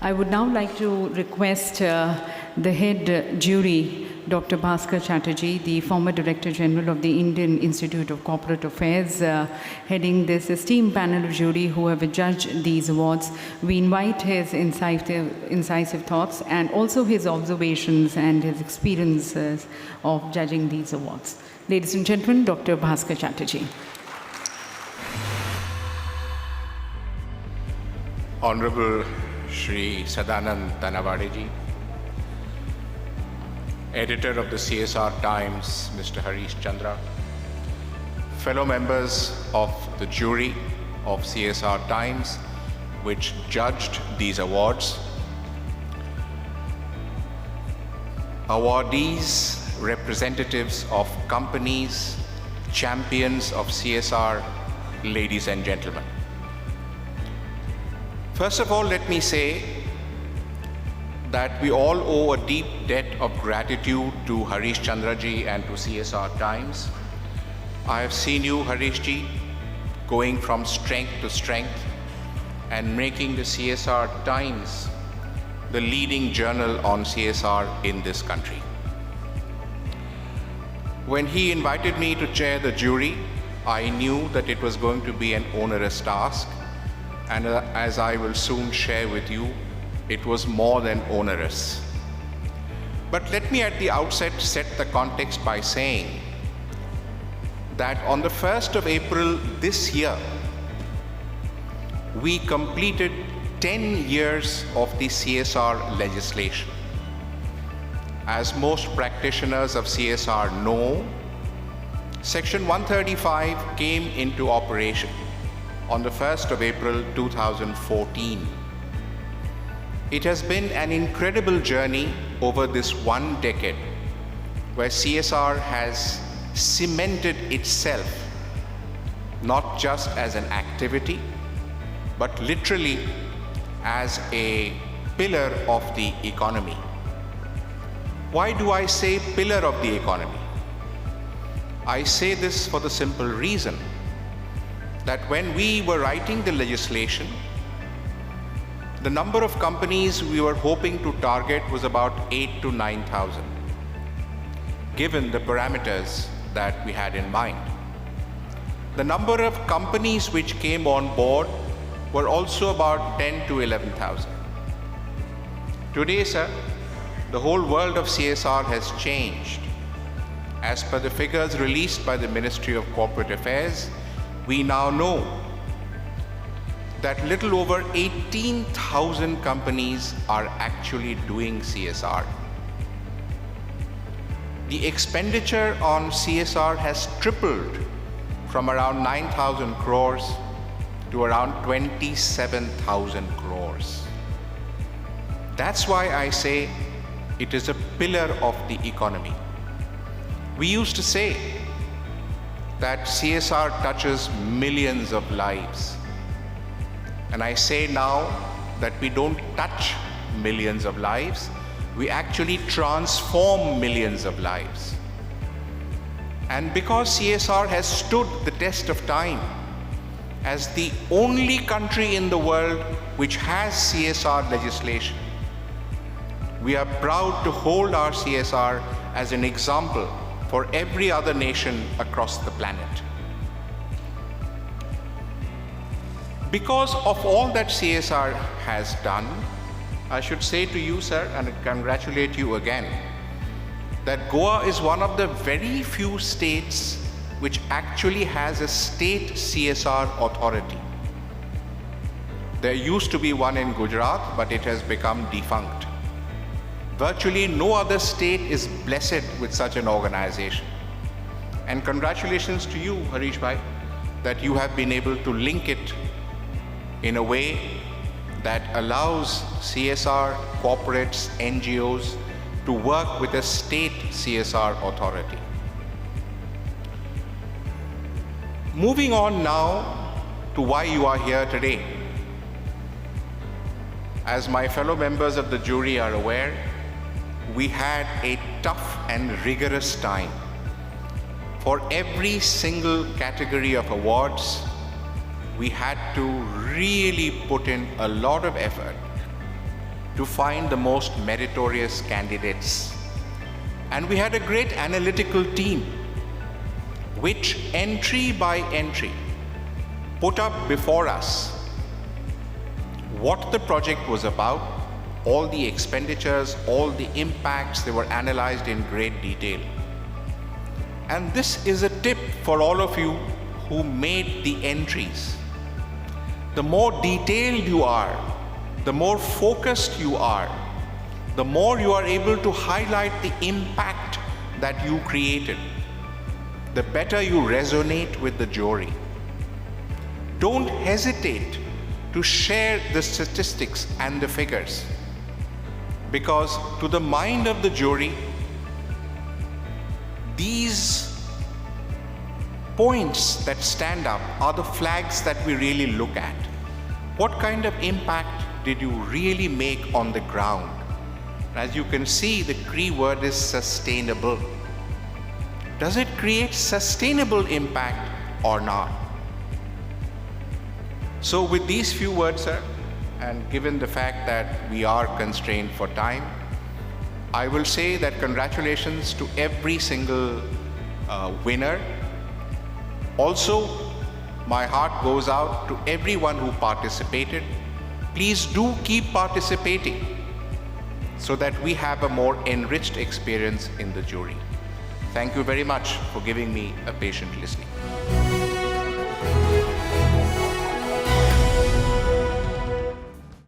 I would now like to request the head jury, Dr. Bhaskar Chatterjee, the former Director General of the Indian Institute of Corporate Affairs, heading this esteemed panel of jury who have judged these awards. We invite his incisive thoughts and also his observations and his experiences of judging these awards. Ladies and gentlemen, Dr. Bhaskar Chatterjee. Honorable Shri Sadanand Tanavade ji, Editor of the CSR Times, Mr. Harish Chandra, fellow members of the jury of CSR Times, which judged these awards, awardees, representatives of companies, champions of CSR, ladies and gentlemen. First of all, let me say that we all owe a deep debt of gratitude to Harish Chandra ji and to CSR Times. I have seen you, Harish ji, going from strength to strength and making the CSR Times the leading journal on CSR in this country. When he invited me to chair the jury, I knew that it was going to be an onerous task. And as I will soon share with you, it was more than onerous. But let me at the outset set the context by saying that on the 1st of April this year, we completed 10 years of the CSR legislation. As most practitioners of CSR know, Section 135 came into operation on the 1st of April 2014. It has been an incredible journey over this 1 decade where CSR has cemented itself not just as an activity, but literally as a pillar of the economy. Why do I say pillar of the economy? I say this for the simple reason that when we were writing the legislation, the number of companies we were hoping to target was about 8,000 to 9,000, given the parameters that we had in mind. The number of companies which came on board were also about 10,000 to 11,000. Today, sir, the whole world of CSR has changed. As per the figures released by the Ministry of Corporate Affairs, we now know that little over 18,000 companies are actually doing CSR. The expenditure on CSR has tripled from around 9,000 crores to around 27,000 crores. That's why I say it is a pillar of the economy. We used to say that CSR touches millions of lives. And I say now that we don't touch millions of lives, we actually transform millions of lives. And because CSR has stood the test of time as the only country in the world which has CSR legislation, we are proud to hold our CSR as an example for every other nation across the planet. Because of all that CSR has done, I should say to you, sir, and congratulate you again, that Goa is one of the very few states which actually has a state CSR authority. There used to be one in Gujarat, but it has become defunct. Virtually no other state is blessed with such an organization. And congratulations to you, Harish Bhai, that you have been able to link it in a way that allows CSR, corporates, NGOs to work with a state CSR authority. Moving on now to why you are here today. As my fellow members of the jury are aware, we had a tough and rigorous time. For every single category of awards, we had to really put in a lot of effort to find the most meritorious candidates. And we had a great analytical team which entry by entry put up before us what the project was about, all the expenditures, all the impacts, they were analyzed in great detail. And this is a tip for all of you who made the entries. The more detailed you are, the more focused you are, the more you are able to highlight the impact that you created, the better you resonate with the jury. Don't hesitate to share the statistics and the figures, because to the mind of the jury, these points that stand up are the flags that we really look at. What kind of impact did you really make on the ground? As you can see, the key word is sustainable. Does it create sustainable impact or not? So with these few words, sir, and given the fact that we are constrained for time, I will say that congratulations to every single winner. Also, my heart goes out to everyone who participated. Please do keep participating so that we have a more enriched experience in the jury. Thank you very much for giving me a patient listening.